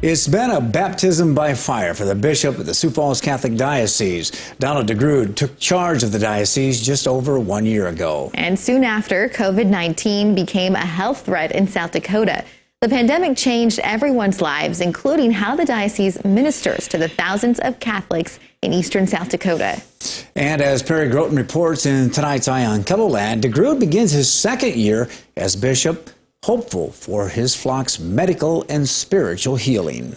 It's been a baptism by fire for the bishop of the Sioux Falls Catholic Diocese. Donald DEGROOD took charge of the diocese just over 1 year ago. And soon after, COVID-19 became a health threat in South Dakota. The pandemic changed everyone's lives, including how the diocese ministers to the thousands of Catholics in eastern South Dakota. And as Perry GROTEN reports in tonight's Eye on KELOLAND, DEGROOD begins his second year as bishop, hopeful for his flock's medical and spiritual healing.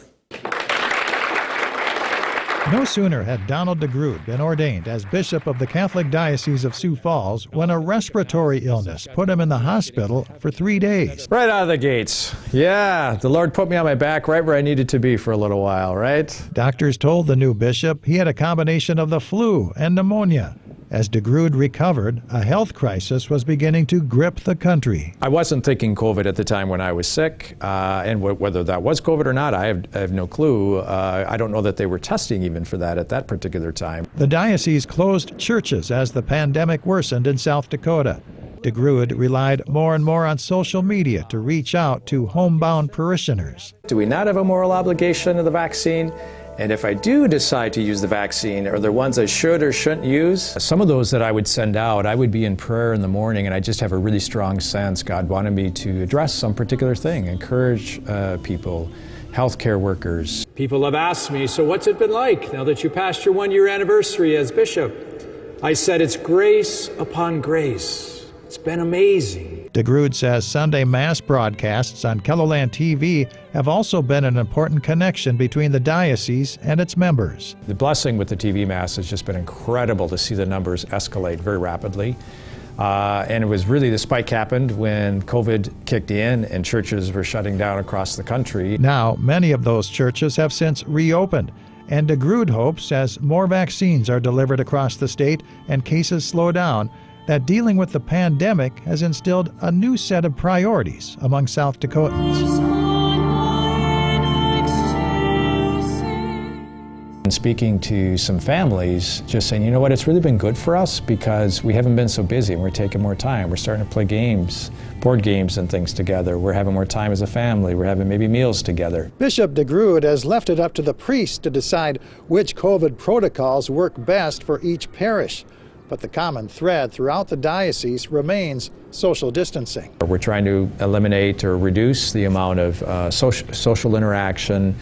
No sooner had Donald DEGROOD been ordained as Bishop of the Catholic Diocese of Sioux Falls when a respiratory illness put him in the hospital for 3 days. Right out of the gates. Yeah, the Lord put me on my back right where I needed to be for a little while, right? Doctors told the new bishop he had a combination of the flu and pneumonia. As DEGROOD recovered, a health crisis was beginning to grip the country. I wasn't thinking COVID at the time when I was sick, and whether that was COVID or not, I have no clue. I don't know that they were testing even for that at that particular time. The diocese closed churches as the pandemic worsened in South Dakota. DEGROOD relied more and more on social media to reach out to homebound parishioners. Do we not have a moral obligation to the vaccine? And if I do decide to use the vaccine, are there ones I should or shouldn't use? Some of those that I would send out, I would be in prayer in the morning and I just have a really strong sense God wanted me to address some particular thing, encourage people, healthcare workers. People have asked me, so what's it been like now that you passed your 1 year anniversary as bishop? I said it's grace upon grace. It's been amazing. DEGROOD says Sunday Mass broadcasts on KELOLAND TV have also been an important connection between the diocese and its members. The blessing with the TV Mass has just been incredible to see the numbers escalate very rapidly. And it was really, the spike happened when COVID kicked in and churches were shutting down across the country. Now, many of those churches have since reopened. And DEGROOD hopes, as more vaccines are delivered across the state and cases slow down, that dealing with the pandemic has instilled a new set of priorities among South Dakotans. And speaking to some families, just saying, you know what, it's really been good for us because we haven't been so busy and we're taking more time. We're starting to play games, board games and things together. We're having more time as a family. We're having maybe meals together. Bishop DEGROOD has left it up to the priests to decide which COVID protocols work best for each parish. But the common thread throughout the diocese remains social distancing. We're trying to eliminate or reduce the amount of social interaction,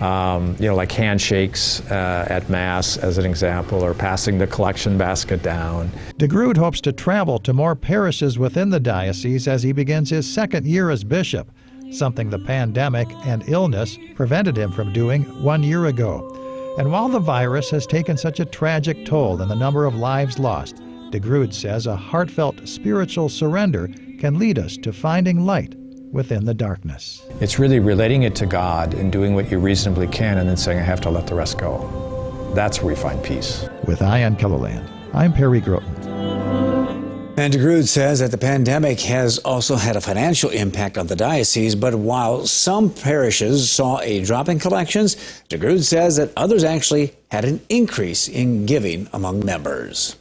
like handshakes at Mass, as an example, or passing the collection basket down. DEGROOD hopes to travel to more parishes within the diocese as he begins his second year as bishop, something the pandemic and illness prevented him from doing 1 year ago. And while the virus has taken such a tragic toll in the number of lives lost, DEGROOD says a heartfelt spiritual surrender can lead us to finding light within the darkness. It's really relating it to God and doing what you reasonably can and then saying, I have to let the rest go. That's where we find peace. With Eye on KELOLAND, I'm Perry GROTEN. And DEGROOD says that the pandemic has also had a financial impact on the diocese, but while some parishes saw a drop in collections, DEGROOD says that others actually had an increase in giving among members.